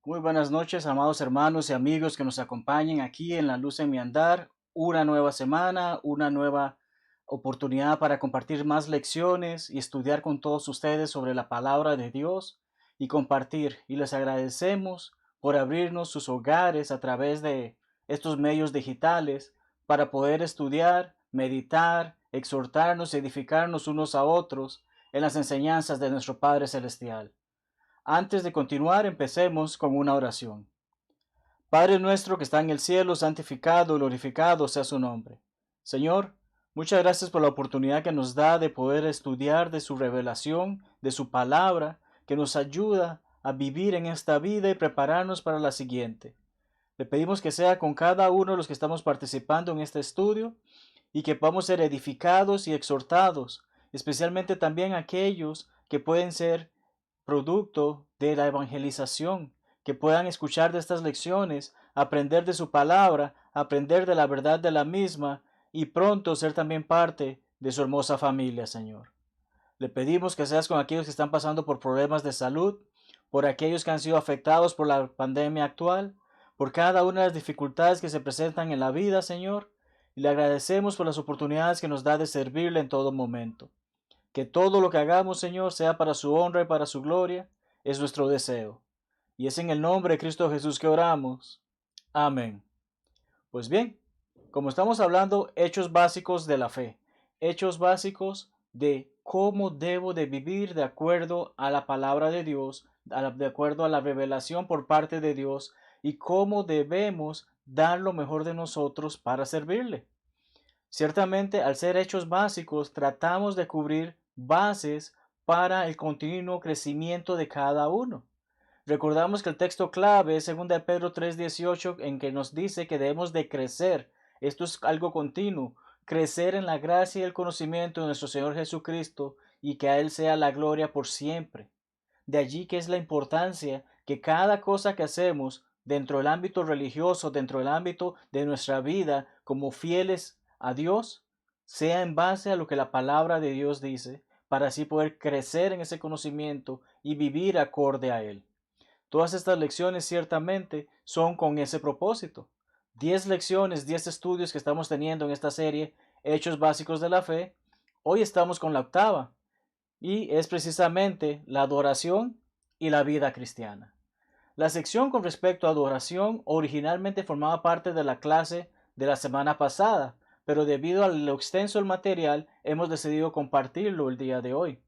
Muy buenas noches, amados hermanos y amigos que nos acompañen aquí en La Luz en mi Andar. Una nueva semana, una nueva oportunidad para compartir más lecciones y estudiar con todos ustedes sobre la palabra de Dios y compartir. Y les agradecemos por abrirnos sus hogares a través de estos medios digitales para poder estudiar, meditar, exhortarnos y edificarnos unos a otros en las enseñanzas de nuestro Padre Celestial. Antes de continuar, empecemos con una oración. Padre nuestro que está en el cielo, santificado, glorificado sea su nombre. Señor, muchas gracias por la oportunidad que nos da de poder estudiar de su revelación, de su palabra, que nos ayuda a vivir en esta vida y prepararnos para la siguiente. Le pedimos que sea con cada uno de los que estamos participando en este estudio y que podamos ser edificados y exhortados, especialmente también aquellos que pueden ser producto de la evangelización, que puedan escuchar de estas lecciones, aprender de su palabra, aprender de la verdad de la misma y pronto ser también parte de su hermosa familia, Señor. Le pedimos que seas con aquellos que están pasando por problemas de salud, por aquellos que han sido afectados por la pandemia actual, por cada una de las dificultades que se presentan en la vida, Señor, y le agradecemos por las oportunidades que nos da de servirle en todo momento. Que todo lo que hagamos, Señor, sea para su honra y para su gloria, es nuestro deseo. Y es en el nombre de Cristo Jesús que oramos. Amén. Pues bien, como estamos hablando, hechos básicos de la fe, hechos básicos de cómo debo de vivir de acuerdo a la palabra de Dios, de acuerdo a la revelación por parte de Dios y cómo debemos dar lo mejor de nosotros para servirle. Ciertamente, al ser hechos básicos, tratamos de cubrir bases para el continuo crecimiento de cada uno. Recordamos que el texto clave es 2 de Pedro 3:18, en que nos dice que debemos de crecer. Esto es algo continuo, crecer en la gracia y el conocimiento de nuestro Señor Jesucristo y que a Él sea la gloria por siempre. De allí que es la importancia que cada cosa que hacemos dentro del ámbito religioso, dentro del ámbito de nuestra vida como fieles a Dios, sea en base a lo que la palabra de Dios dice, para así poder crecer en ese conocimiento y vivir acorde a Él. Todas estas lecciones ciertamente son con ese propósito. 10 lecciones, 10 estudios que estamos teniendo en esta serie, Hechos Básicos de la Fe. Hoy estamos con la octava, y es precisamente la adoración y la vida cristiana. La sección con respecto a adoración originalmente formaba parte de la clase de la semana pasada, pero debido a lo extenso del material hemos decidido compartirlo el día de hoy.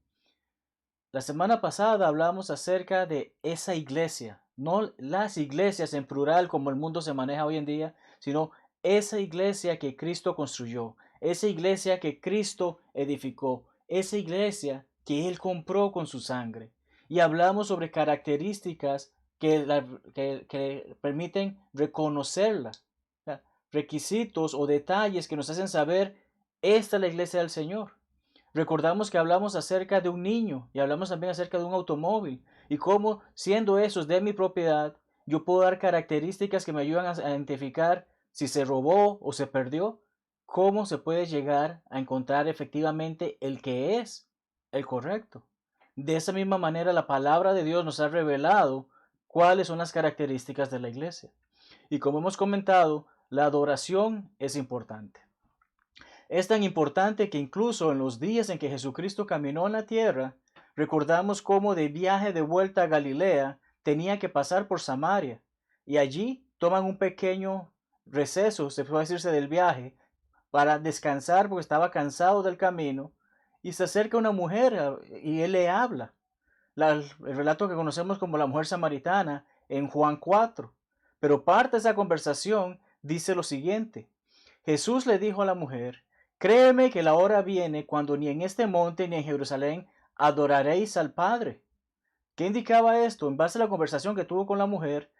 La semana pasada hablamos acerca de esa iglesia, no las iglesias en plural como el mundo se maneja hoy en día, sino esa iglesia que Cristo construyó, esa iglesia que Cristo edificó, esa iglesia que Él compró con su sangre. Y hablamos sobre características que permiten reconocerla, requisitos o detalles que nos hacen saber, esta es la iglesia del Señor. Recordamos que hablamos acerca de un niño y hablamos también acerca de un automóvil y cómo, siendo esos de mi propiedad, yo puedo dar características que me ayudan a identificar si se robó o se perdió, cómo se puede llegar a encontrar efectivamente el que es el correcto. De esa misma manera, la palabra de Dios nos ha revelado cuáles son las características de la iglesia. Y como hemos comentado, la adoración es importante. Es tan importante que incluso en los días en que Jesucristo caminó en la tierra, recordamos cómo de viaje de vuelta a Galilea tenía que pasar por Samaria y allí toman un pequeño receso, se puede decirse, del viaje para descansar porque estaba cansado del camino y se acerca una mujer y él le habla. El relato que conocemos como la mujer samaritana en Juan 4. Pero parte de esa conversación dice lo siguiente. Jesús le dijo a la mujer, créeme que la hora viene cuando ni en este monte ni en Jerusalén adoraréis al Padre. ¿Qué indicaba esto? En base a la conversación que tuvo con la mujer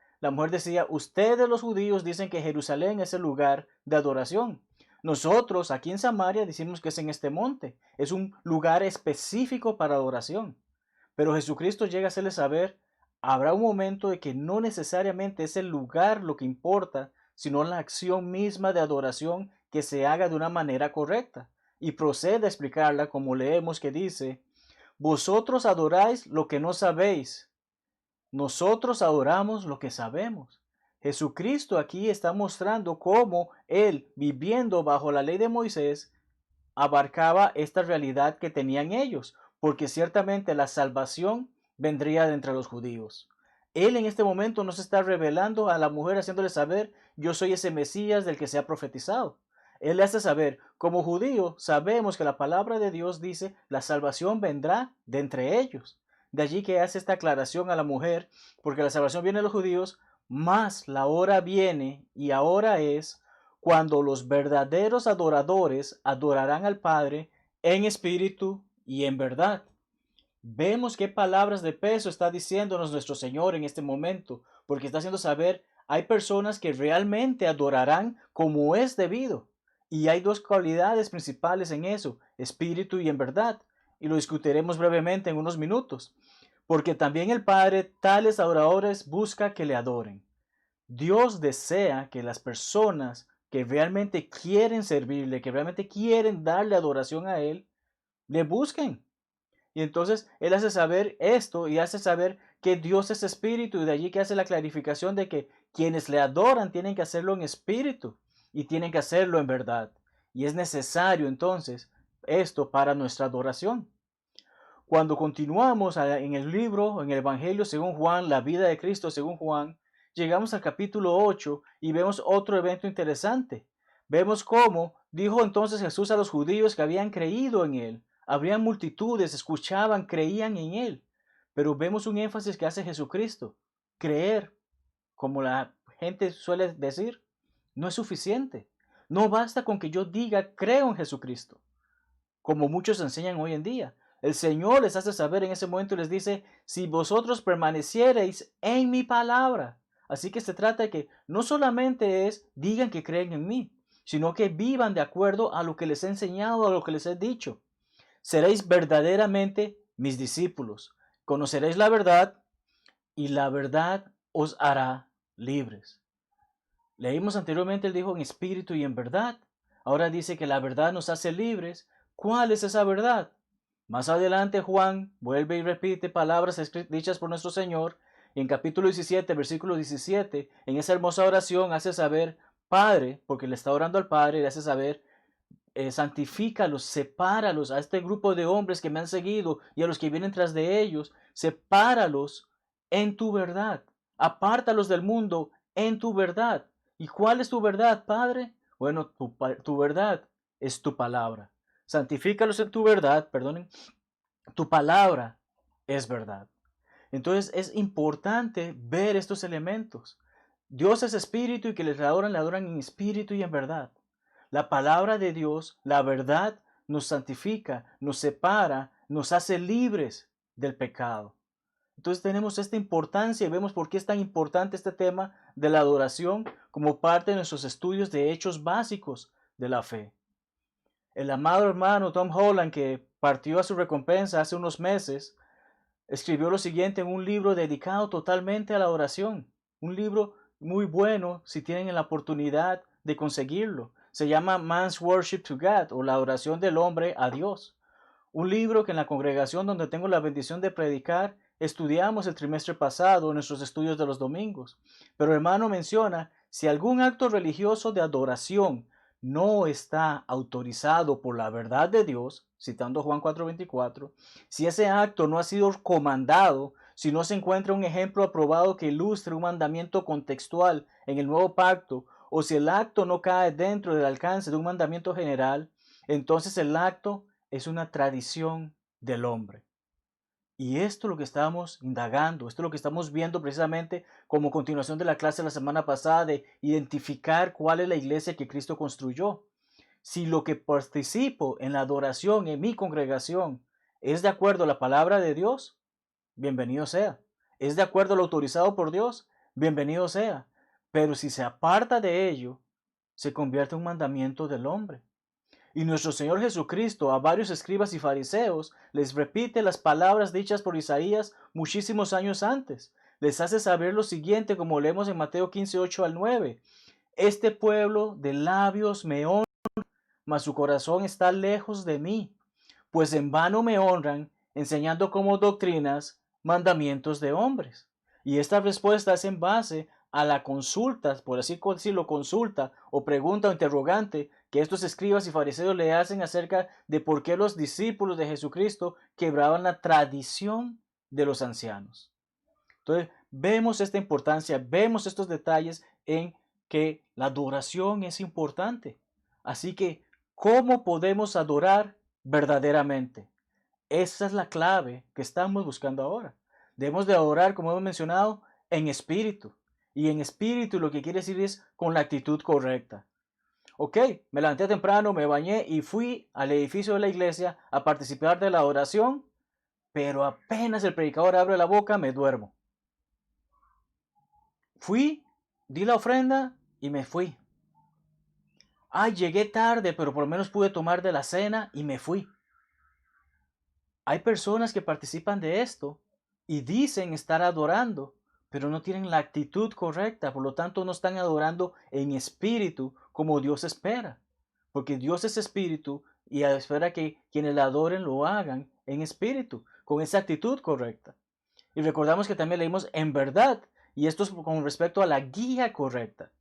decía, ustedes los judíos dicen que Jerusalén es el lugar de adoración. Nosotros aquí en Samaria decimos que es en este monte. Es un lugar específico para adoración. Pero Jesucristo llega a hacerle saber, habrá un momento de que no necesariamente es el lugar lo que importa, sino la acción misma de adoración que se haga de una manera correcta. Y procede a explicarla como leemos que dice, vosotros adoráis lo que no sabéis. Nosotros adoramos lo que sabemos. Jesucristo aquí está mostrando cómo Él, viviendo bajo la ley de Moisés, abarcaba esta realidad que tenían ellos, porque ciertamente la salvación vendría de entre los judíos. Él en este momento no se está revelando a la mujer haciéndole saber, yo soy ese Mesías del que se ha profetizado. Él le hace saber, como judío, sabemos que la palabra de Dios dice, la salvación vendrá de entre ellos. De allí que hace esta aclaración a la mujer, porque la salvación viene de los judíos, más la hora viene y ahora es cuando los verdaderos adoradores adorarán al Padre en espíritu y en verdad. Vemos qué palabras de peso está diciéndonos nuestro Señor en este momento, porque está haciendo saber, hay personas que realmente adorarán como es debido. Y hay dos cualidades principales en eso, espíritu y en verdad. Y lo discutiremos brevemente en unos minutos. Porque también el Padre tales adoradores busca que le adoren. Dios desea que las personas que realmente quieren servirle, que realmente quieren darle adoración a Él, le busquen. Y entonces Él hace saber esto y hace saber que Dios es espíritu y de allí que hace la clarificación de que quienes le adoran tienen que hacerlo en espíritu y tienen que hacerlo en verdad. Y es necesario entonces esto para nuestra adoración. Cuando continuamos en el libro, en el Evangelio según Juan, la vida de Cristo según Juan, llegamos al capítulo 8 y vemos otro evento interesante. Vemos cómo dijo entonces Jesús a los judíos que habían creído en él. Habrían multitudes, escuchaban, creían en él. Pero vemos un énfasis que hace Jesucristo. Creer, como la gente suele decir, no es suficiente. No basta con que yo diga creo en Jesucristo, como muchos enseñan hoy en día. El Señor les hace saber en ese momento y les dice, si vosotros permaneciereis en mi palabra. Así que se trata de que no solamente es digan que creen en mí, sino que vivan de acuerdo a lo que les he enseñado, a lo que les he dicho. Seréis verdaderamente mis discípulos. Conoceréis la verdad y la verdad os hará libres. Leímos anteriormente, él dijo en espíritu y en verdad. Ahora dice que la verdad nos hace libres. ¿Cuál es esa verdad? Más adelante Juan vuelve y repite palabras dichas por nuestro Señor. En capítulo 17, versículo 17, en esa hermosa oración hace saber, Padre, porque le está orando al Padre, le hace saber, santifícalos, sepáralos a este grupo de hombres que me han seguido y a los que vienen tras de ellos, sepáralos en tu verdad, apártalos del mundo en tu verdad. ¿Y cuál es tu verdad, Padre? Bueno, tu verdad es tu palabra. Santifícalos en tu verdad, perdonen, tu palabra es verdad. Entonces es importante ver estos elementos. Dios es espíritu y que le adoran en espíritu y en verdad. La palabra de Dios, la verdad, nos santifica, nos separa, nos hace libres del pecado. Entonces tenemos esta importancia y vemos por qué es tan importante este tema de la adoración como parte de nuestros estudios de hechos básicos de la fe. El amado hermano Tom Holland, que partió a su recompensa hace unos meses, escribió lo siguiente en un libro dedicado totalmente a la adoración. Un libro muy bueno si tienen la oportunidad de conseguirlo. Se llama Man's Worship to God o la adoración del hombre a Dios. Un libro que en la congregación donde tengo la bendición de predicar estudiamos el trimestre pasado en nuestros estudios de los domingos. Pero hermano menciona, si algún acto religioso de adoración no está autorizado por la verdad de Dios, citando Juan 4:24, si ese acto no ha sido comandado, si no se encuentra un ejemplo aprobado que ilustre un mandamiento contextual en el nuevo pacto, o si el acto no cae dentro del alcance de un mandamiento general, entonces el acto es una tradición del hombre. Y esto es lo que estamos indagando, esto es lo que estamos viendo precisamente como continuación de la clase de la semana pasada de identificar cuál es la iglesia que Cristo construyó. Si lo que participo en la adoración en mi congregación es de acuerdo a la palabra de Dios, bienvenido sea. Es de acuerdo a lo autorizado por Dios, bienvenido sea. Pero si se aparta de ello, se convierte en un mandamiento del hombre. Y nuestro Señor Jesucristo a varios escribas y fariseos les repite las palabras dichas por Isaías muchísimos años antes. Les hace saber lo siguiente como leemos en Mateo 15, 8 al 9. Este pueblo de labios me honra, mas su corazón está lejos de mí, pues en vano me honran, enseñando como doctrinas mandamientos de hombres. Y esta respuesta es en base a la consulta, por así decirlo, consulta o pregunta o interrogante que estos escribas y fariseos le hacen acerca de por qué los discípulos de Jesucristo quebraban la tradición de los ancianos. Entonces, vemos esta importancia, vemos estos detalles en que la adoración es importante. Así que, ¿cómo podemos adorar verdaderamente? Esa es la clave que estamos buscando ahora. Debemos de adorar, como hemos mencionado, en espíritu. Y en espíritu lo que quiere decir es con la actitud correcta. Ok, me levanté temprano, me bañé y fui al edificio de la iglesia a participar de la oración, pero apenas el predicador abre la boca, me duermo. Fui, di la ofrenda y me fui. Ay, llegué tarde, pero por lo menos pude tomar de la cena y me fui. Hay personas que participan de esto y dicen estar adorando, pero no tienen la actitud correcta, por lo tanto no están adorando en espíritu como Dios espera, porque Dios es espíritu y espera que quienes la adoren lo hagan en espíritu, con esa actitud correcta. Y recordamos que también leímos en verdad, y esto es con respecto a la guía correcta.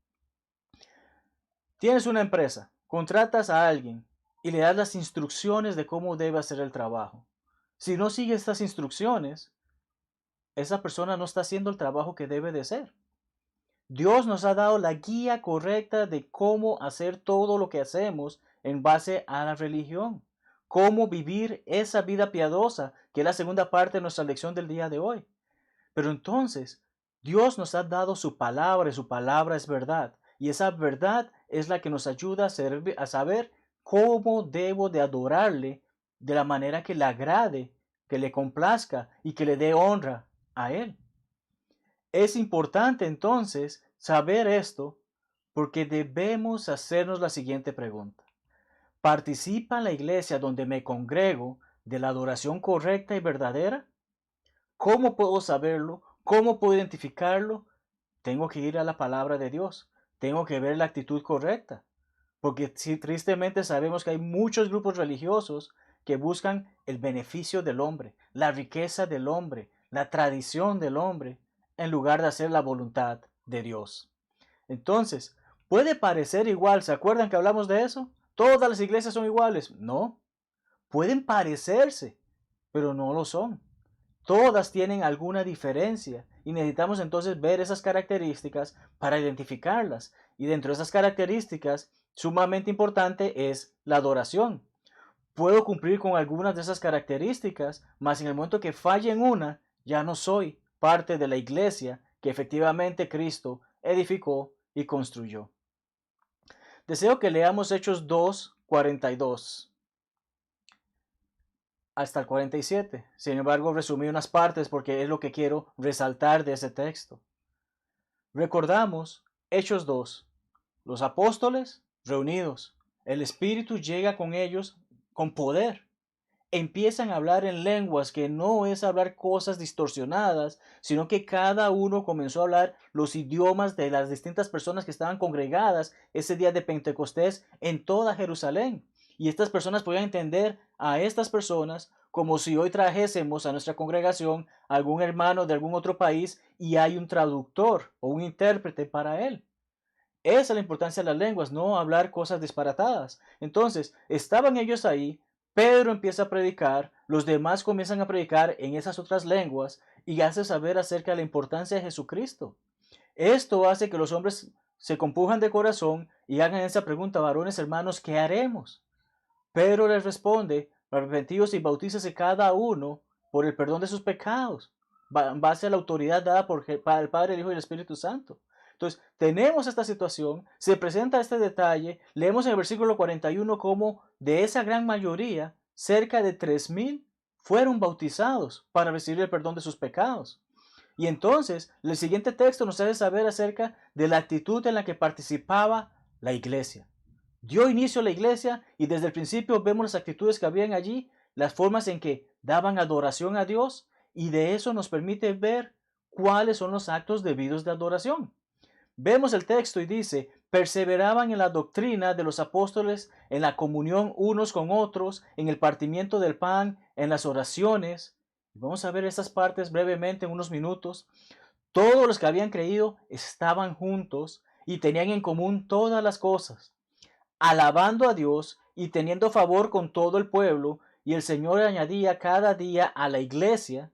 Tienes una empresa, contratas a alguien y le das las instrucciones de cómo debe hacer el trabajo. Si no sigue estas instrucciones, esa persona no está haciendo el trabajo que debe de hacer. Dios nos ha dado la guía correcta de cómo hacer todo lo que hacemos en base a la religión. Cómo vivir esa vida piadosa, que es la segunda parte de nuestra lección del día de hoy. Pero entonces, Dios nos ha dado su palabra y su palabra es verdad. Y esa verdad es la que nos ayuda a saber cómo debo de adorarle de la manera que le agrade, que le complazca y que le dé honra a Él. Es importante entonces saber esto porque debemos hacernos la siguiente pregunta. ¿Participa la iglesia donde me congrego de la adoración correcta y verdadera? ¿Cómo puedo saberlo? ¿Cómo puedo identificarlo? Tengo que ir a la palabra de Dios. Tengo que ver la actitud correcta. Porque si, tristemente sabemos que hay muchos grupos religiosos que buscan el beneficio del hombre, la riqueza del hombre, la tradición del hombre, en lugar de hacer la voluntad de Dios. Entonces, puede parecer igual. ¿Se acuerdan que hablamos de eso? ¿Todas las iglesias son iguales? No. Pueden parecerse, pero no lo son. Todas tienen alguna diferencia y necesitamos entonces ver esas características para identificarlas. Y dentro de esas características, sumamente importante es la adoración. Puedo cumplir con algunas de esas características, mas en el momento que falle en una, ya no soy parte de la iglesia que efectivamente Cristo edificó y construyó. Deseo que leamos Hechos 2:42 hasta el 47. Sin embargo, resumí unas partes porque es lo que quiero resaltar de ese texto. Recordamos Hechos 2. Los apóstoles reunidos. El Espíritu llega con ellos con poder. Empiezan a hablar en lenguas que no es hablar cosas distorsionadas, sino que cada uno comenzó a hablar los idiomas de las distintas personas que estaban congregadas ese día de Pentecostés en toda Jerusalén. Y estas personas podían entender a estas personas como si hoy trajésemos a nuestra congregación a algún hermano de algún otro país y hay un traductor o un intérprete para él. Esa es la importancia de las lenguas, no hablar cosas disparatadas. Entonces, estaban ellos ahí, Pedro empieza a predicar, los demás comienzan a predicar en esas otras lenguas y hace saber acerca de la importancia de Jesucristo. Esto hace que los hombres se compujan de corazón y hagan esa pregunta: varones hermanos, ¿qué haremos? Pedro les responde: arrepentíos y bautícese cada uno por el perdón de sus pecados, en base a la autoridad dada por el Padre, el Hijo y el Espíritu Santo. Entonces, tenemos esta situación, se presenta este detalle, leemos en el versículo 41 cómo de esa gran mayoría, cerca de 3,000 fueron bautizados para recibir el perdón de sus pecados. Y entonces, el siguiente texto nos hace saber acerca de la actitud en la que participaba la iglesia. Dio inicio a la iglesia y desde el principio vemos las actitudes que habían allí, las formas en que daban adoración a Dios, y de eso nos permite ver cuáles son los actos debidos de adoración. Vemos el texto y dice: perseveraban en la doctrina de los apóstoles, en la comunión unos con otros, en el partimiento del pan, en las oraciones. Vamos a ver esas partes brevemente en unos minutos. Todos los que habían creído estaban juntos y tenían en común todas las cosas, alabando a Dios y teniendo favor con todo el pueblo, y el Señor añadía cada día a la iglesia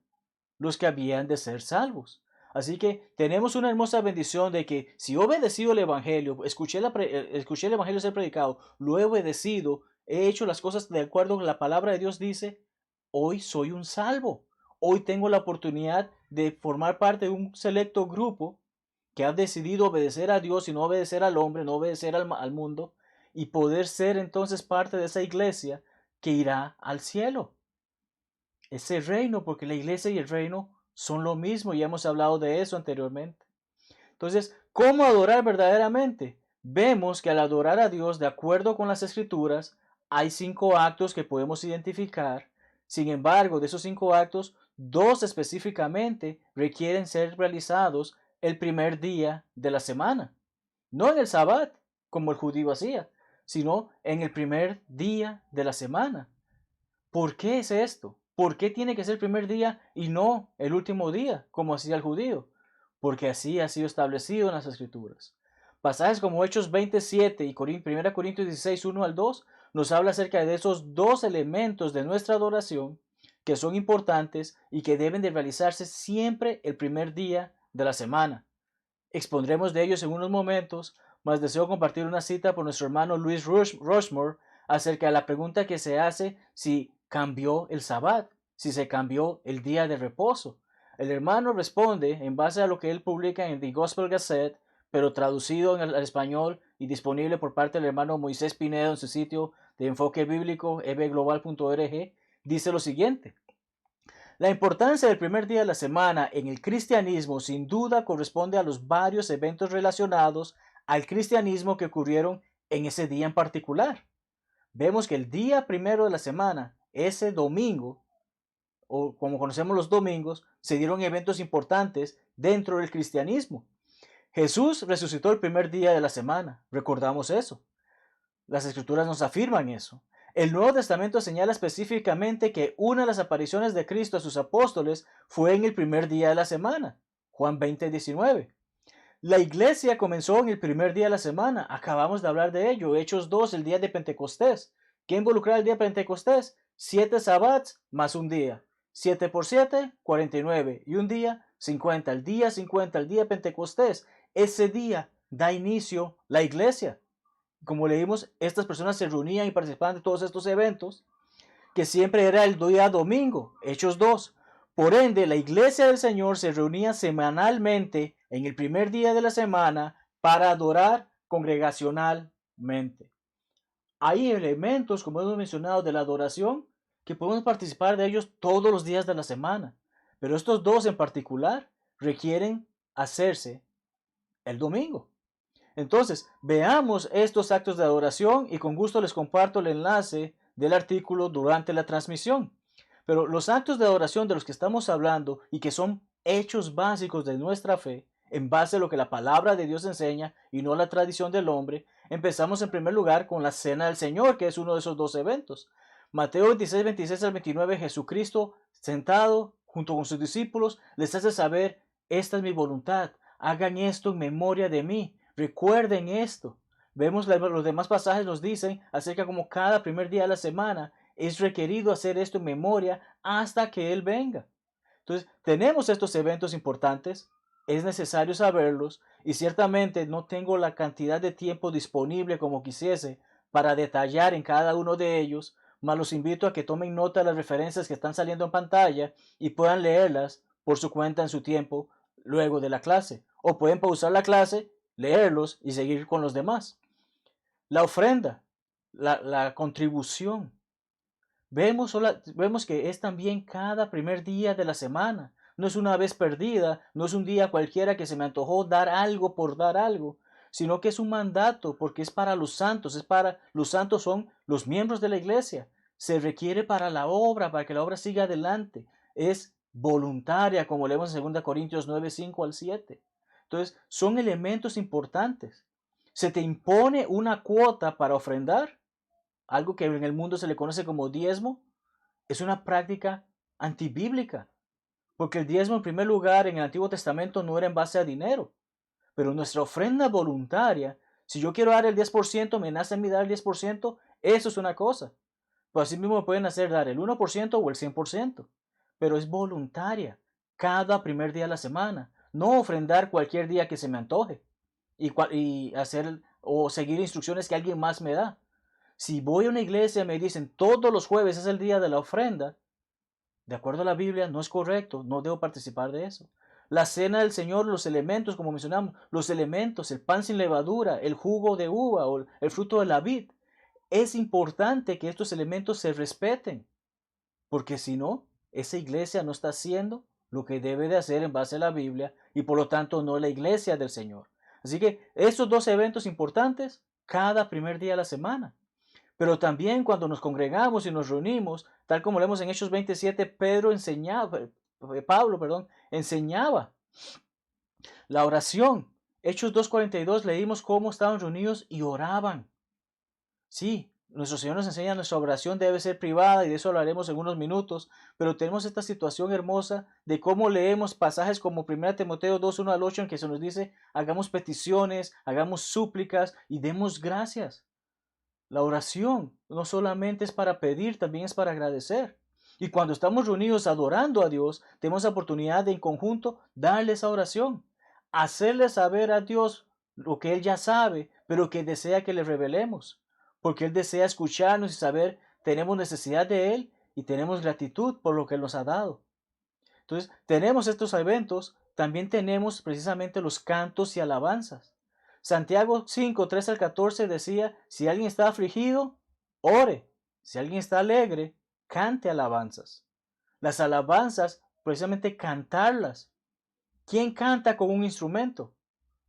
los que habían de ser salvos. Así que tenemos una hermosa bendición de que si he obedecido el Evangelio, escuché el Evangelio ser predicado, lo he obedecido, he hecho las cosas de acuerdo con la palabra de Dios dice, hoy soy un salvo. Hoy tengo la oportunidad de formar parte de un selecto grupo que ha decidido obedecer a Dios y no obedecer al hombre, no obedecer al mundo, y poder ser entonces parte de esa iglesia que irá al cielo. Ese reino, porque la iglesia y el reino son lo mismo, y hemos hablado de eso anteriormente. Entonces, ¿cómo adorar verdaderamente? Vemos que al adorar a Dios de acuerdo con las escrituras, hay 5 actos que podemos identificar. Sin embargo, de esos 5 actos, 2 específicamente requieren ser realizados el primer día de la semana. No en el Sabbat, como el judío hacía, sino en el primer día de la semana. ¿Por qué es esto? ¿Por qué tiene que ser el primer día y no el último día, como hacía el judío? Porque así ha sido establecido en las Escrituras. Pasajes como Hechos 27 y 1 Corintios 16, 1 al 2, nos habla acerca de esos 2 elementos de nuestra adoración que son importantes y que deben de realizarse siempre el primer día de la semana. Expondremos de ellos en unos momentos, mas deseo compartir una cita por nuestro hermano Luis Rushmore acerca de la pregunta que se hace si cambió el Sabbat, si se cambió el día de reposo. El hermano responde en base a lo que él publica en The Gospel Gazette, pero traducido al español y disponible por parte del hermano Moisés Pinedo en su sitio de enfoque bíblico ebglobal.org, dice lo siguiente: la importancia del primer día de la semana en el cristianismo sin duda corresponde a los varios eventos relacionados al cristianismo que ocurrieron en ese día en particular. Vemos que el día primero de la semana, ese domingo, o como conocemos los domingos, se dieron eventos importantes dentro del cristianismo. Jesús resucitó el primer día de la semana, recordamos eso. Las escrituras nos afirman eso. El Nuevo Testamento señala específicamente que una de las apariciones de Cristo a sus apóstoles fue en el primer día de la semana, Juan 20:19. La iglesia comenzó en el primer día de la semana, acabamos de hablar de ello, Hechos 2, el día de Pentecostés. ¿Qué involucraba el día de Pentecostés? 7 sabbats más un día. 7 por 7, 49. Y un día, 50. El día 50, el día de Pentecostés. Ese día da inicio la iglesia. Como leímos, estas personas se reunían y participaban de todos estos eventos, que siempre era el día domingo, Hechos 2. Por ende, la iglesia del Señor se reunía semanalmente en el primer día de la semana para adorar congregacionalmente. Hay elementos, como hemos mencionado, de la adoración que podemos participar de ellos todos los días de la semana, pero estos 2 en particular requieren hacerse el domingo. Entonces, veamos estos actos de adoración y con gusto les comparto el enlace del artículo durante la transmisión. Pero los actos de adoración de los que estamos hablando y que son hechos básicos de nuestra fe, en base a lo que la palabra de Dios enseña y no la tradición del hombre, empezamos en primer lugar con la Cena del Señor, que es uno de esos 2 eventos. Mateo 26, 26 al 29, Jesucristo sentado junto con sus discípulos les hace saber, esta es mi voluntad, hagan esto en memoria de mí. Recuerden esto. Vemos los demás pasajes nos dicen acerca como cada primer día de la semana es requerido hacer esto en memoria hasta que Él venga. Entonces, tenemos estos eventos importantes, es necesario saberlos y ciertamente no tengo la cantidad de tiempo disponible como quisiese para detallar en cada uno de ellos, mas los invito a que tomen nota de las referencias que están saliendo en pantalla y puedan leerlas por su cuenta en su tiempo luego de la clase. O pueden pausar la clase, leerlos y seguir con los demás. La ofrenda, la contribución. Vemos que es también cada primer día de la semana. No es una vez perdida, no es un día cualquiera que se me antojó dar algo por dar algo, sino que es un mandato porque es para los santos, los santos son los miembros de la iglesia. Se requiere para la obra, para que la obra siga adelante. Es voluntaria, como leemos en 2 Corintios 9, 5 al 7. Entonces, son elementos importantes. Se te impone una cuota para ofrendar, algo que en el mundo se le conoce como diezmo, es una práctica antibíblica. Porque el diezmo en primer lugar en el Antiguo Testamento no era en base a dinero, pero nuestra ofrenda voluntaria, si yo quiero dar el 10%, me nace a mí dar el 10%, eso es una cosa. Pues así mismo me pueden hacer dar el 1% o el 100%, pero es voluntaria, cada primer día de la semana, no ofrendar cualquier día que se me antoje y hacer o seguir instrucciones que alguien más me da. Si voy a una iglesia y me dicen todos los jueves es el día de la ofrenda, de acuerdo a la Biblia, no es correcto, no debo participar de eso. La cena del Señor, los elementos, como mencionamos, los elementos, el pan sin levadura, el jugo de uva o el fruto de la vid, es importante que estos elementos se respeten, porque si no, esa iglesia no está haciendo lo que debe de hacer en base a la Biblia y por lo tanto no es la iglesia del Señor. Así que estos dos eventos importantes cada primer día de la semana. Pero también cuando nos congregamos y nos reunimos, tal como leemos en Hechos 27, Pablo, enseñaba la oración. Hechos 2:42 leímos cómo estaban reunidos y oraban. Sí, nuestro Señor nos enseña nuestra oración debe ser privada y de eso hablaremos en unos minutos, pero tenemos esta situación hermosa de cómo leemos pasajes como 1 Timoteo 2:1 al 8 en que se nos dice hagamos peticiones, hagamos súplicas y demos gracias. La oración no solamente es para pedir, también es para agradecer. Y cuando estamos reunidos adorando a Dios, tenemos la oportunidad de en conjunto darle esa oración, hacerle saber a Dios lo que Él ya sabe, pero que desea que le revelemos, porque Él desea escucharnos y saber, tenemos necesidad de Él y tenemos gratitud por lo que Él nos ha dado. Entonces, tenemos estos eventos, también tenemos precisamente los cantos y alabanzas. Santiago 5, 13 al 14 decía, si alguien está afligido, ore. Si alguien está alegre, cante alabanzas. Las alabanzas, precisamente cantarlas. ¿Quién canta con un instrumento?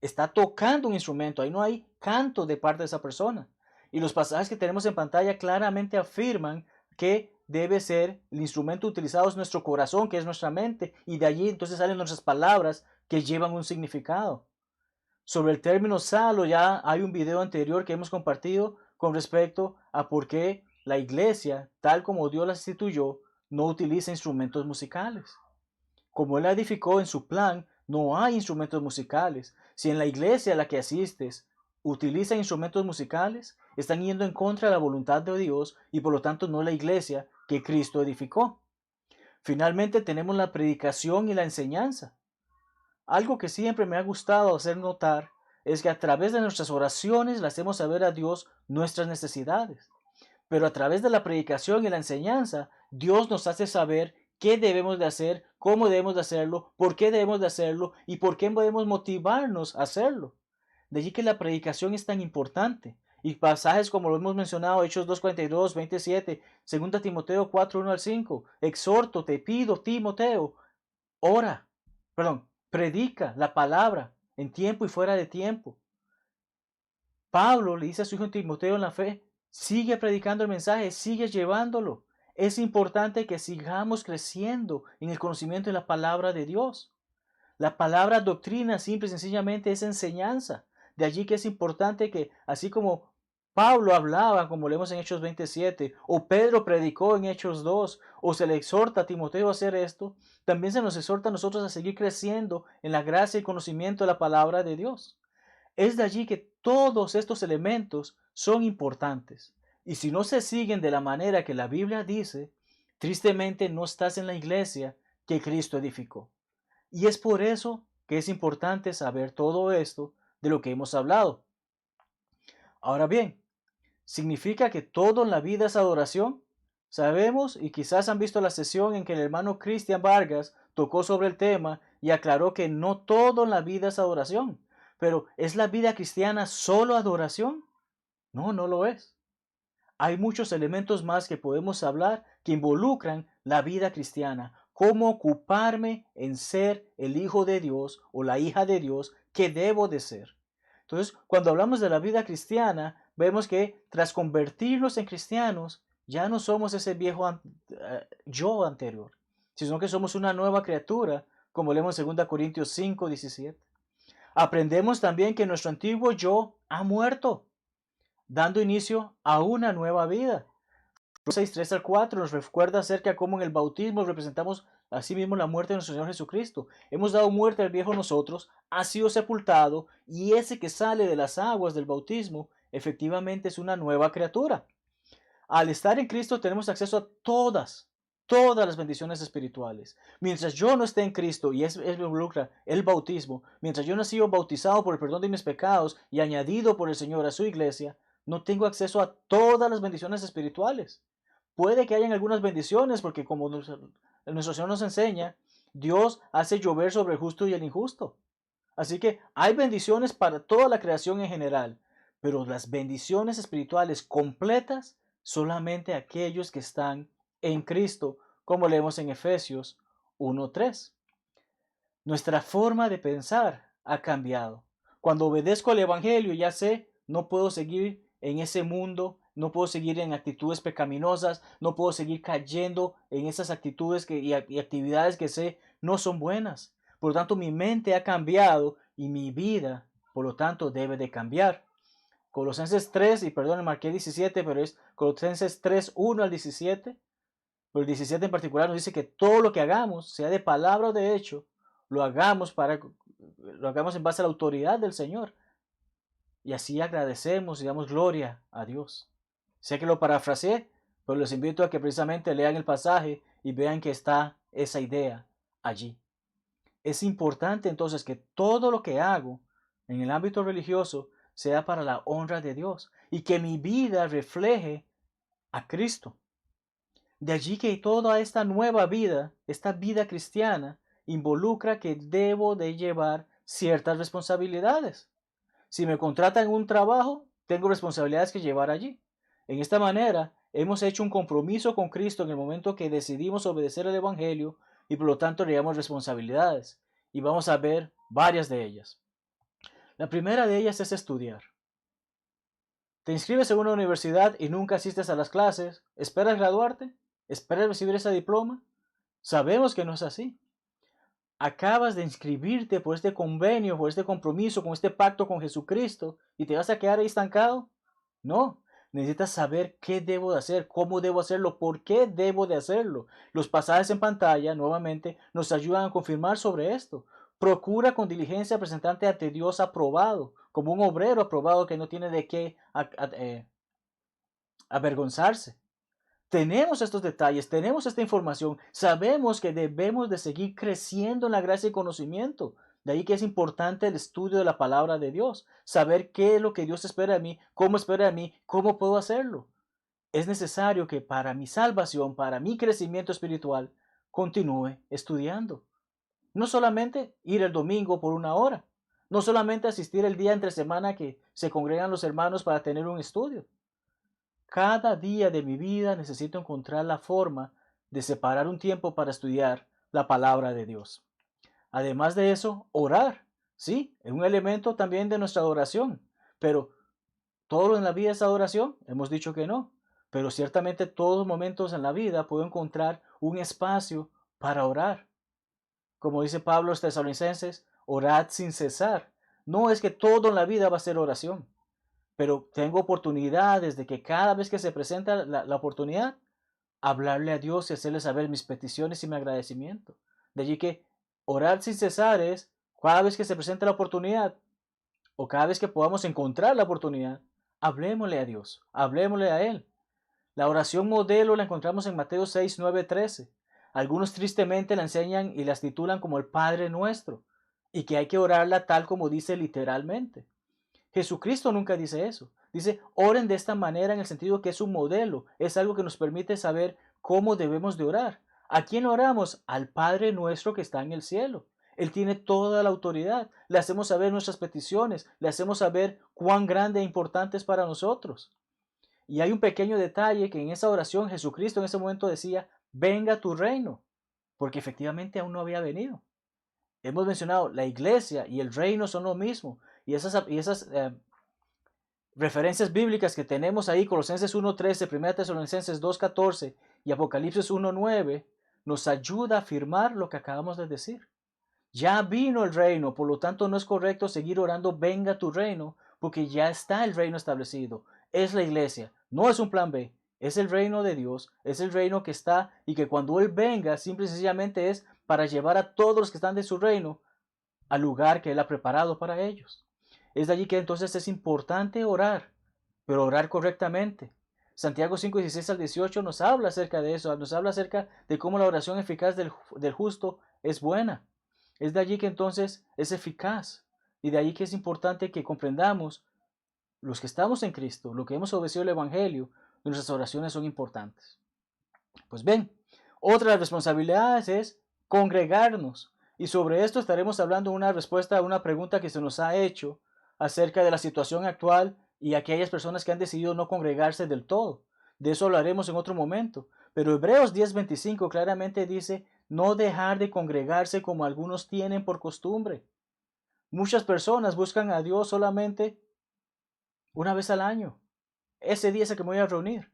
Está tocando un instrumento, ahí no hay canto de parte de esa persona. Y los pasajes que tenemos en pantalla claramente afirman que debe ser el instrumento utilizado es nuestro corazón, que es nuestra mente, y de allí entonces salen nuestras palabras que llevan un significado. Sobre el término salo ya hay un video anterior que hemos compartido con respecto a por qué la iglesia, tal como Dios la instituyó, no utiliza instrumentos musicales. Como Él la edificó en su plan, no hay instrumentos musicales. Si en la iglesia a la que asistes utilizan instrumentos musicales, están yendo en contra de la voluntad de Dios y por lo tanto no la iglesia que Cristo edificó. Finalmente tenemos la predicación y la enseñanza. Algo que siempre me ha gustado hacer notar es que a través de nuestras oraciones le hacemos saber a Dios nuestras necesidades. Pero a través de la predicación y la enseñanza, Dios nos hace saber qué debemos de hacer, cómo debemos de hacerlo, por qué debemos de hacerlo y por qué podemos motivarnos a hacerlo. De allí que la predicación es tan importante. Y pasajes como lo hemos mencionado, Hechos 2:42, 27, 2 Timoteo 4:1 al 5, exhorto, te pido, Timoteo, ora, predica la palabra en tiempo y fuera de tiempo. Pablo le dice a su hijo Timoteo en la fe, sigue predicando el mensaje, sigue llevándolo. Es importante que sigamos creciendo en el conocimiento de la palabra de Dios. La palabra doctrina simple y sencillamente es enseñanza. De allí que es importante que, así como Pablo hablaba, como leemos en Hechos 27, o Pedro predicó en Hechos 2, o se le exhorta a Timoteo a hacer esto, también se nos exhorta a nosotros a seguir creciendo en la gracia y conocimiento de la palabra de Dios. Es de allí que todos estos elementos son importantes. Y si no se siguen de la manera que la Biblia dice, tristemente no estás en la iglesia que Cristo edificó. Y es por eso que es importante saber todo esto de lo que hemos hablado. Ahora bien, ¿significa que todo en la vida es adoración? Sabemos y quizás han visto la sesión en que el hermano Cristian Vargas tocó sobre el tema y aclaró que no todo en la vida es adoración. Pero ¿es la vida cristiana solo adoración? No, no lo es. Hay muchos elementos más que podemos hablar que involucran la vida cristiana. Cómo ocuparme en ser el hijo de Dios o la hija de Dios que debo de ser. Entonces, cuando hablamos de la vida cristiana, vemos que tras convertirnos en cristianos, ya no somos ese viejo yo anterior, sino que somos una nueva criatura, como leemos en 2 Corintios 5, 17. Aprendemos también que nuestro antiguo yo ha muerto, dando inicio a una nueva vida. 6, 3 al 4 nos recuerda acerca de cómo en el bautismo representamos asimismo la muerte de nuestro Señor Jesucristo. Hemos dado muerte al viejo nosotros, ha sido sepultado, y ese que sale de las aguas del bautismo efectivamente es una nueva criatura. Al estar en Cristo tenemos acceso a todas las bendiciones espirituales. Mientras yo no esté en Cristo, y es involucra el bautismo, mientras yo no he sido bautizado por el perdón de mis pecados y añadido por el Señor a su iglesia, no tengo acceso a todas las bendiciones espirituales. Puede que hayan algunas bendiciones, porque como nuestro Señor nos enseña, Dios hace llover sobre el justo y el injusto. Así que hay bendiciones para toda la creación en general, pero las bendiciones espirituales completas solamente aquellos que están en Cristo, como leemos en Efesios 1:3. Nuestra forma de pensar ha cambiado. Cuando obedezco al Evangelio, ya sé, no puedo seguir en ese mundo, no puedo seguir en actitudes pecaminosas, no puedo seguir cayendo en esas actitudes y actividades que sé no son buenas. Por lo tanto, mi mente ha cambiado y mi vida, por lo tanto, debe de cambiar. Colosenses 3, y perdón, marqué 17, pero es Colosenses 3, 1 al 17. Pero el 17 en particular nos dice que todo lo que hagamos, sea de palabra o de hecho, lo hagamos en base a la autoridad del Señor. Y así agradecemos y damos gloria a Dios. Sé que lo parafraseé, pero les invito a que precisamente lean el pasaje y vean que está esa idea allí. Es importante entonces que todo lo que hago en el ámbito religioso sea para la honra de Dios y que mi vida refleje a Cristo. De allí que toda esta nueva vida, esta vida cristiana, involucra que debo de llevar ciertas responsabilidades. Si me contratan en un trabajo, tengo responsabilidades que llevar allí. En esta manera, hemos hecho un compromiso con Cristo en el momento que decidimos obedecer el Evangelio y por lo tanto llevamos responsabilidades. Y vamos a ver varias de ellas. La primera de ellas es estudiar. Te inscribes en una universidad y nunca asistes a las clases. ¿Esperas graduarte? ¿Esperas recibir ese diploma? Sabemos que no es así. Acabas de inscribirte por este convenio, por este compromiso, con este pacto con Jesucristo y te vas a quedar ahí estancado. No, necesitas saber qué debo de hacer, cómo debo hacerlo, por qué debo de hacerlo. Los pasajes en pantalla, nuevamente, nos ayudan a confirmar sobre esto. Procura con diligencia presentarte ante Dios aprobado, como un obrero aprobado que no tiene de qué avergonzarse. Tenemos estos detalles, tenemos esta información, sabemos que debemos de seguir creciendo en la gracia y conocimiento. De ahí que es importante el estudio de la palabra de Dios, saber qué es lo que Dios espera de mí, cómo puedo hacerlo. Es necesario que para mi salvación, para mi crecimiento espiritual, continúe estudiando. No solamente ir el domingo por una hora, no solamente asistir el día entre semana que se congregan los hermanos para tener un estudio. Cada día de mi vida necesito encontrar la forma de separar un tiempo para estudiar la palabra de Dios. Además de eso, orar. Sí, es un elemento también de nuestra adoración. Pero todo en la vida es adoración. Hemos dicho que no. Pero ciertamente todos los momentos en la vida puedo encontrar un espacio para orar. Como dice Pablo a los tesalonicenses, orad sin cesar. No es que todo en la vida va a ser oración. Pero tengo oportunidades de que cada vez que se presenta la oportunidad, hablarle a Dios y hacerle saber mis peticiones y mi agradecimiento. De allí que orar sin cesar es cada vez que se presenta la oportunidad o cada vez que podamos encontrar la oportunidad, hablemosle a Dios, hablemosle a Él. La oración modelo la encontramos en Mateo 6, 9, 13. Algunos tristemente la enseñan y las titulan como el Padre Nuestro y que hay que orarla tal como dice literalmente. Jesucristo nunca dice eso. Dice, oren de esta manera en el sentido que es un modelo, es algo que nos permite saber cómo debemos de orar. ¿A quién oramos? Al Padre nuestro que está en el cielo. Él tiene toda la autoridad. Le hacemos saber nuestras peticiones, le hacemos saber cuán grande e importante es para nosotros. Y hay un pequeño detalle que en esa oración Jesucristo en ese momento decía, venga tu reino, porque efectivamente aún no había venido. Hemos mencionado, la iglesia y el reino son lo mismo. Y esas referencias bíblicas que tenemos ahí, Colosenses 1:13, 1 Tesalonicenses 2:14 y Apocalipsis 1:9, nos ayuda a afirmar lo que acabamos de decir. Ya vino el reino, por lo tanto no es correcto seguir orando, venga tu reino, porque ya está el reino establecido. Es la iglesia, no es un plan B, Es el reino de Dios, es el reino que está y que cuando Él venga, simple y sencillamente es para llevar a todos los que están de su reino al lugar que Él ha preparado para ellos. Es de allí que entonces es importante orar, pero orar correctamente. Santiago 5:16 al 18 nos habla acerca de eso, nos habla acerca de cómo la oración eficaz del justo es buena. Es de allí que entonces es eficaz. Y de allí que es importante que comprendamos, los que estamos en Cristo, lo que hemos obedecido el Evangelio, nuestras oraciones son importantes. Pues bien, otra de las responsabilidades es congregarnos. Y sobre esto estaremos hablando una respuesta a una pregunta que se nos ha hecho acerca de la situación actual y aquellas personas que han decidido no congregarse del todo. De eso hablaremos en otro momento. Pero Hebreos 10:25 claramente dice, no dejar de congregarse como algunos tienen por costumbre. Muchas personas buscan a Dios solamente una vez al año. Ese día es el que me voy a reunir.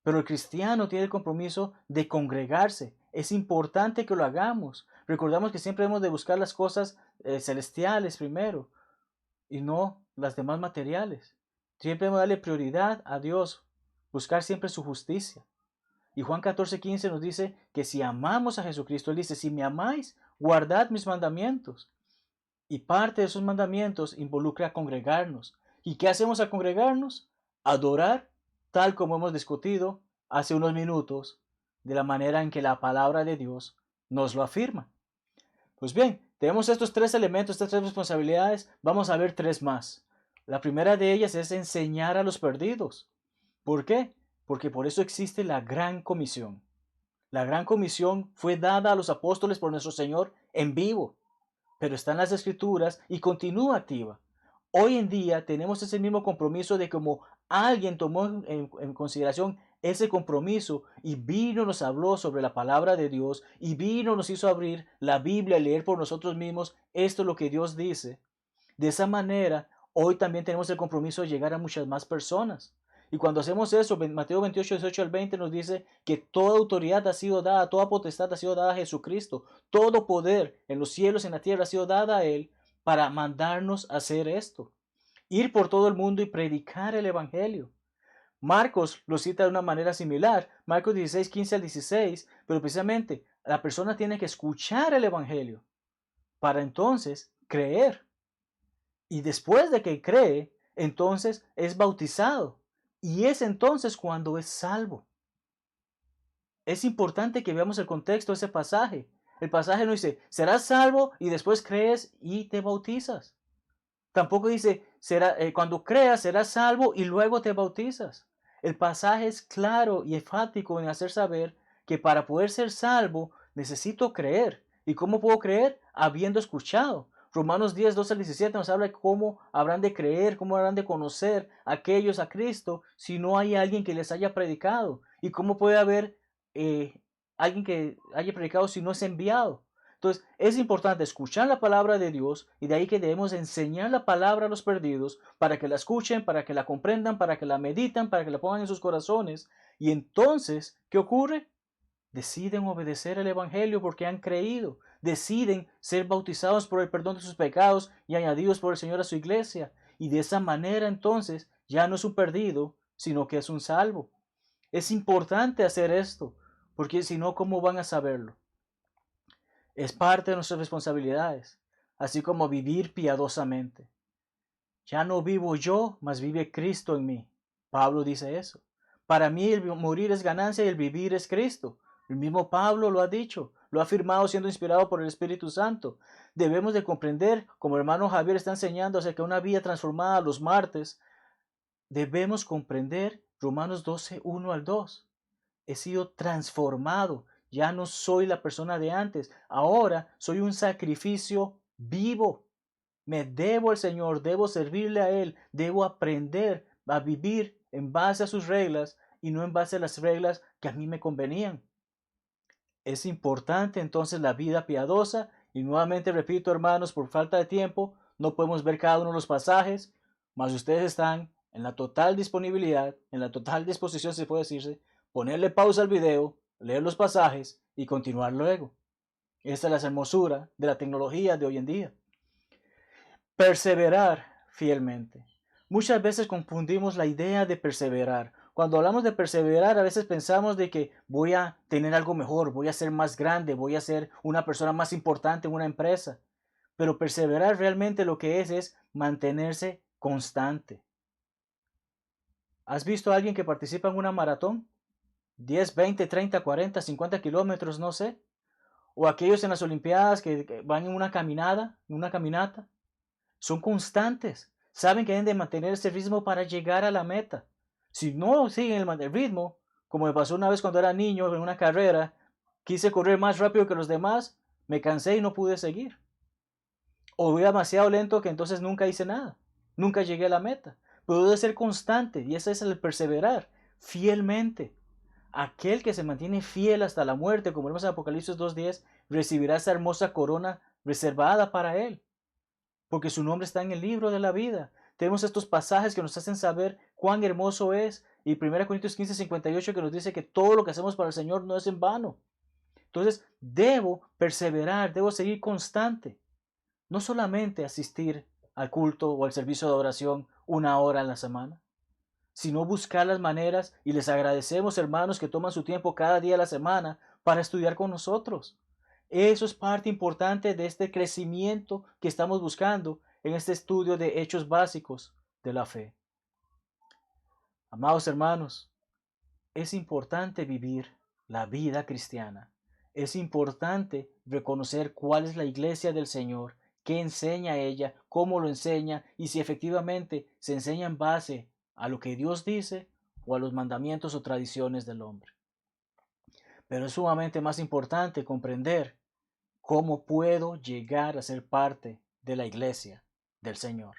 Pero el cristiano tiene el compromiso de congregarse. Es importante que lo hagamos. Recordamos que siempre hemos de buscar las cosas celestiales primero y no las demás materiales. Siempre hemos de darle prioridad a Dios, buscar siempre su justicia. Y Juan 14:15 nos dice que si amamos a Jesucristo, Él dice, si me amáis, guardad mis mandamientos. Y parte de esos mandamientos involucra congregarnos. ¿Y qué hacemos al congregarnos? Adorar, tal como hemos discutido hace unos minutos, de la manera en que la palabra de Dios nos lo afirma. Pues bien, tenemos estos tres elementos, estas tres responsabilidades. Vamos a ver tres más. La primera de ellas es enseñar a los perdidos. ¿Por qué? Porque por eso existe la gran comisión. La gran comisión fue dada a los apóstoles por nuestro Señor en vivo, pero está en las Escrituras y continúa activa. Hoy en día tenemos ese mismo compromiso de como alguien tomó en consideración ese compromiso y vino, nos habló sobre la palabra de Dios y vino, nos hizo abrir la Biblia y leer por nosotros mismos esto es lo que Dios dice. De esa manera, hoy también tenemos el compromiso de llegar a muchas más personas. Y cuando hacemos eso, Mateo 28:18 al 20 nos dice que toda autoridad ha sido dada, toda potestad ha sido dada a Jesucristo. Todo poder en los cielos y en la tierra ha sido dada a Él para mandarnos a hacer esto. Ir por todo el mundo y predicar el Evangelio. Marcos lo cita de una manera similar, Marcos 16:15 al 16, pero precisamente la persona tiene que escuchar el Evangelio para entonces creer. Y después de que cree, entonces es bautizado. Y es entonces cuando es salvo. Es importante que veamos el contexto de ese pasaje. El pasaje no dice, serás salvo y después crees y te bautizas. Tampoco dice, cuando creas serás salvo y luego te bautizas. El pasaje es claro y enfático en hacer saber que para poder ser salvo necesito creer. ¿Y cómo puedo creer? Habiendo escuchado. Romanos 10:12 al 17 nos habla de cómo habrán de creer, cómo habrán de conocer aquellos a Cristo si no hay alguien que les haya predicado. Y cómo puede haber alguien que haya predicado si no es enviado. Entonces, es importante escuchar la palabra de Dios y de ahí que debemos enseñar la palabra a los perdidos para que la escuchen, para que la comprendan, para que la meditan, para que la pongan en sus corazones. Y entonces, ¿qué ocurre? Deciden obedecer el Evangelio porque han creído. Deciden ser bautizados por el perdón de sus pecados y añadidos por el Señor a su iglesia. Y de esa manera entonces ya no es un perdido, sino que es un salvo. Es importante hacer esto, porque si no, ¿cómo van a saberlo? Es parte de nuestras responsabilidades, así como vivir piadosamente. Ya no vivo yo, mas vive Cristo en mí. Pablo dice eso. Para mí el morir es ganancia y el vivir es Cristo. El mismo Pablo lo ha dicho, lo ha afirmado siendo inspirado por el Espíritu Santo. Debemos de comprender, como el hermano Javier está enseñando acerca de una vida transformada los martes, debemos comprender Romanos 12:1 al 2. He sido transformado. Ya no soy la persona de antes. Ahora soy un sacrificio vivo. Me debo al Señor, debo servirle a Él, debo aprender a vivir en base a sus reglas y no en base a las reglas que a mí me convenían. Es importante entonces la vida piadosa y nuevamente repito, hermanos, por falta de tiempo no podemos ver cada uno de los pasajes, mas ustedes están en la total disponibilidad, en la total disposición, se puede decirse, ponerle pausa al video, leer los pasajes y continuar luego. Esta es la hermosura de la tecnología de hoy en día. Perseverar fielmente. Muchas veces confundimos la idea de perseverar Cuando hablamos de perseverar, a veces pensamos de que voy a tener algo mejor, voy a ser más grande, voy a ser una persona más importante en una empresa. Pero perseverar realmente lo que es mantenerse constante. ¿Has visto a alguien que participa en una maratón? 10, 20, 30, 40, 50 kilómetros, no sé. O aquellos en las Olimpiadas que van en una caminada, en una caminata. Son constantes. Saben que deben de mantener ese ritmo para llegar a la meta. Si no siguen el ritmo, como me pasó una vez cuando era niño en una carrera, quise correr más rápido que los demás, me cansé y no pude seguir. O iba demasiado lento que entonces nunca hice nada. Nunca llegué a la meta. Pero debe ser constante y ese es el perseverar fielmente. Aquel que se mantiene fiel hasta la muerte, como vemos en Apocalipsis 2:10, recibirá esa hermosa corona reservada para él, porque su nombre está en el libro de la vida. Tenemos estos pasajes que nos hacen saber cuán hermoso es, y 1 Corintios 15:58 que nos dice que todo lo que hacemos para el Señor no es en vano. Entonces, debo perseverar, debo seguir constante. No solamente asistir al culto o al servicio de oración 1 hora a la semana, sino buscar las maneras, y les agradecemos, hermanos, que toman su tiempo cada día de la semana para estudiar con nosotros. Eso es parte importante de este crecimiento que estamos buscando en este estudio de hechos básicos de la fe. Amados hermanos, es importante vivir la vida cristiana. Es importante reconocer cuál es la iglesia del Señor, qué enseña ella, cómo lo enseña y si efectivamente se enseña en base a lo que Dios dice o a los mandamientos o tradiciones del hombre. Pero es sumamente más importante comprender cómo puedo llegar a ser parte de la iglesia del Señor.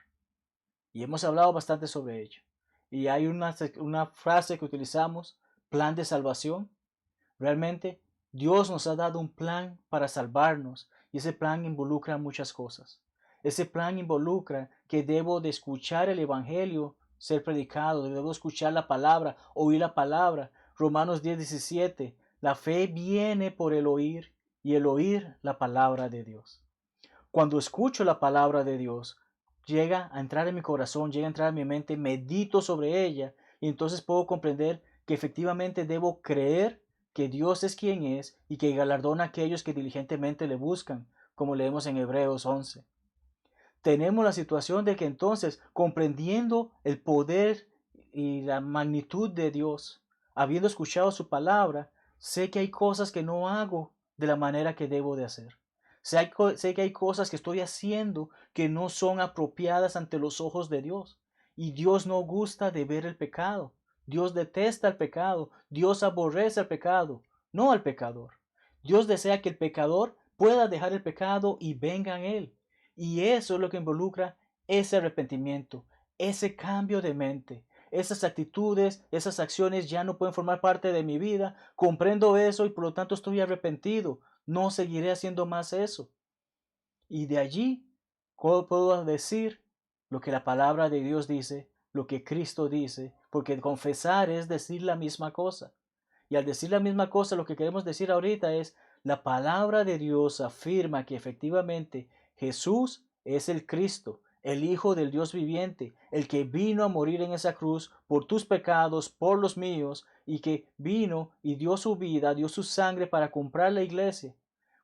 Y hemos hablado bastante sobre ello. Y hay una frase que utilizamos, plan de salvación. Realmente Dios nos ha dado un plan para salvarnos y ese plan involucra muchas cosas. Ese plan involucra que debo de escuchar el Evangelio ser predicado, debo escuchar la palabra, oír la palabra. Romanos 10:17, la fe viene por el oír y el oír la palabra de Dios. Cuando escucho la palabra de Dios, llega a entrar en mi corazón, llega a entrar en mi mente, medito sobre ella y entonces puedo comprender que efectivamente debo creer que Dios es quien es y que galardona a aquellos que diligentemente le buscan, como leemos en Hebreos 11. Tenemos la situación de que entonces, comprendiendo el poder y la magnitud de Dios, habiendo escuchado su palabra, sé que hay cosas que no hago de la manera que debo de hacer. Sé que hay cosas que estoy haciendo que no son apropiadas ante los ojos de Dios. Y Dios no gusta de ver el pecado. Dios detesta el pecado. Dios aborrece el pecado, no al pecador. Dios desea que el pecador pueda dejar el pecado y venga a Él. Y eso es lo que involucra ese arrepentimiento, ese cambio de mente. Esas actitudes, esas acciones ya no pueden formar parte de mi vida. Comprendo eso y por lo tanto estoy arrepentido. No seguiré haciendo más eso. Y de allí puedo decir lo que la palabra de Dios dice, lo que Cristo dice, porque confesar es decir la misma cosa. Y al decir la misma cosa, lo que queremos decir ahorita es, la palabra de Dios afirma que efectivamente Jesús es el Cristo, el Hijo del Dios viviente, el que vino a morir en esa cruz por tus pecados, por los míos, y que vino y dio su vida, dio su sangre para comprar la iglesia.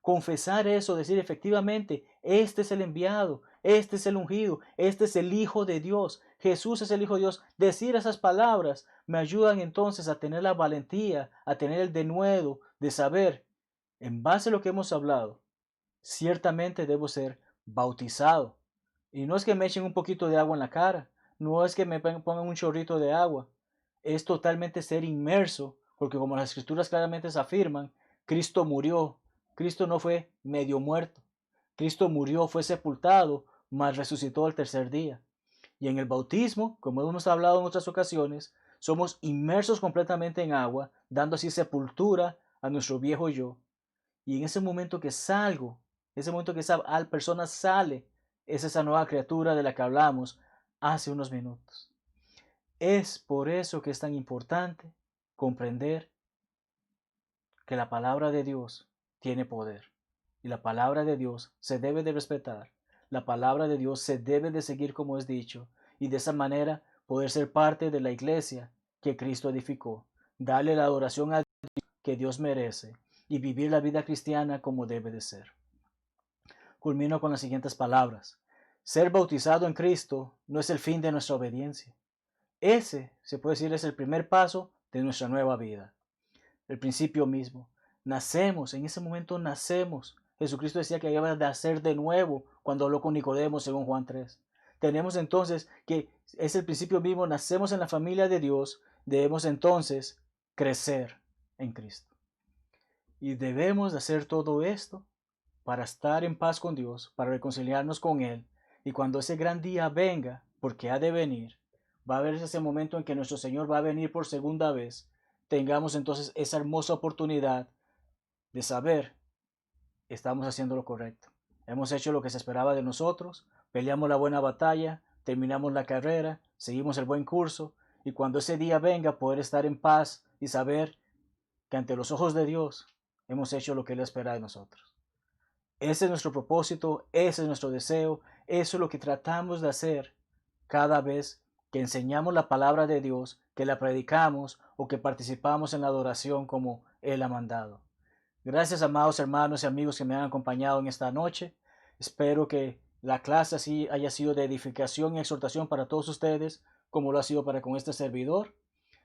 Confesar eso, decir efectivamente, este es el enviado, este es el ungido, este es el Hijo de Dios, Jesús es el Hijo de Dios. Decir esas palabras me ayudan entonces a tener la valentía, a tener el denuedo de saber, en base a lo que hemos hablado, ciertamente debo ser bautizado. Y no es que me echen un poquito de agua en la cara, no es que me pongan un chorrito de agua, es totalmente ser inmerso, porque como las escrituras claramente se afirman, Cristo murió. Cristo no fue medio muerto. Cristo murió, fue sepultado, mas resucitó al tercer día. Y en el bautismo, como hemos hablado en otras ocasiones, somos inmersos completamente en agua, dando así sepultura a nuestro viejo yo. Y en ese momento que salgo, ese momento que esa persona sale, es esa nueva criatura de la que hablamos hace unos minutos. Es por eso que es tan importante comprender que la palabra de Dios tiene poder. Y la palabra de Dios se debe de respetar. La palabra de Dios se debe de seguir como es dicho. Y de esa manera poder ser parte de la iglesia que Cristo edificó, darle la adoración a Dios que Dios merece y vivir la vida cristiana como debe de ser. Culmino con las siguientes palabras. Ser bautizado en Cristo no es el fin de nuestra obediencia. Ese, se puede decir, es el primer paso de nuestra nueva vida. El principio mismo. Nacemos, en ese momento nacemos. Jesucristo decía que había de nacer de nuevo cuando habló con Nicodemo, según Juan 3. Tenemos entonces que es el principio mismo, nacemos en la familia de Dios, debemos entonces crecer en Cristo. Y debemos de hacer todo esto para estar en paz con Dios, para reconciliarnos con Él. Y cuando ese gran día venga, porque ha de venir, va a haber ese momento en que nuestro Señor va a venir por segunda vez, tengamos entonces esa hermosa oportunidad de saber, estamos haciendo lo correcto. Hemos hecho lo que se esperaba de nosotros, peleamos la buena batalla, terminamos la carrera, seguimos el buen curso, y cuando ese día venga, poder estar en paz y saber que ante los ojos de Dios hemos hecho lo que Él espera de nosotros. Ese es nuestro propósito, ese es nuestro deseo, eso es lo que tratamos de hacer cada vez que enseñamos la palabra de Dios, que la predicamos o que participamos en la adoración como Él ha mandado. Gracias, amados hermanos y amigos que me han acompañado en esta noche. Espero que la clase así haya sido de edificación y exhortación para todos ustedes, como lo ha sido para con este servidor.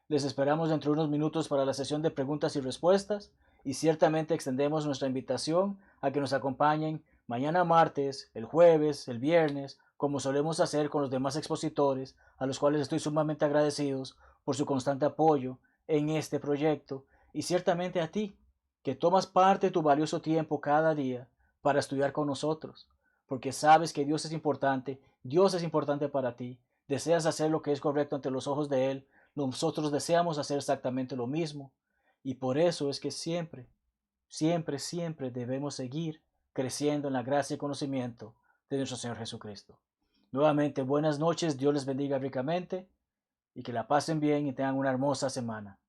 Les esperamos dentro de unos minutos para la sesión de preguntas y respuestas y ciertamente extendemos nuestra invitación a que nos acompañen mañana martes, el jueves, el viernes, como solemos hacer con los demás expositores, a los cuales estoy sumamente agradecidos por su constante apoyo en este proyecto, y ciertamente a ti, que tomas parte de tu valioso tiempo cada día para estudiar con nosotros, porque sabes que Dios es importante para ti, deseas hacer lo que es correcto ante los ojos de Él, nosotros deseamos hacer exactamente lo mismo, y por eso es que siempre, siempre, siempre debemos seguir creciendo en la gracia y conocimiento de nuestro Señor Jesucristo. Nuevamente, buenas noches, Dios les bendiga ricamente y que la pasen bien y tengan una hermosa semana.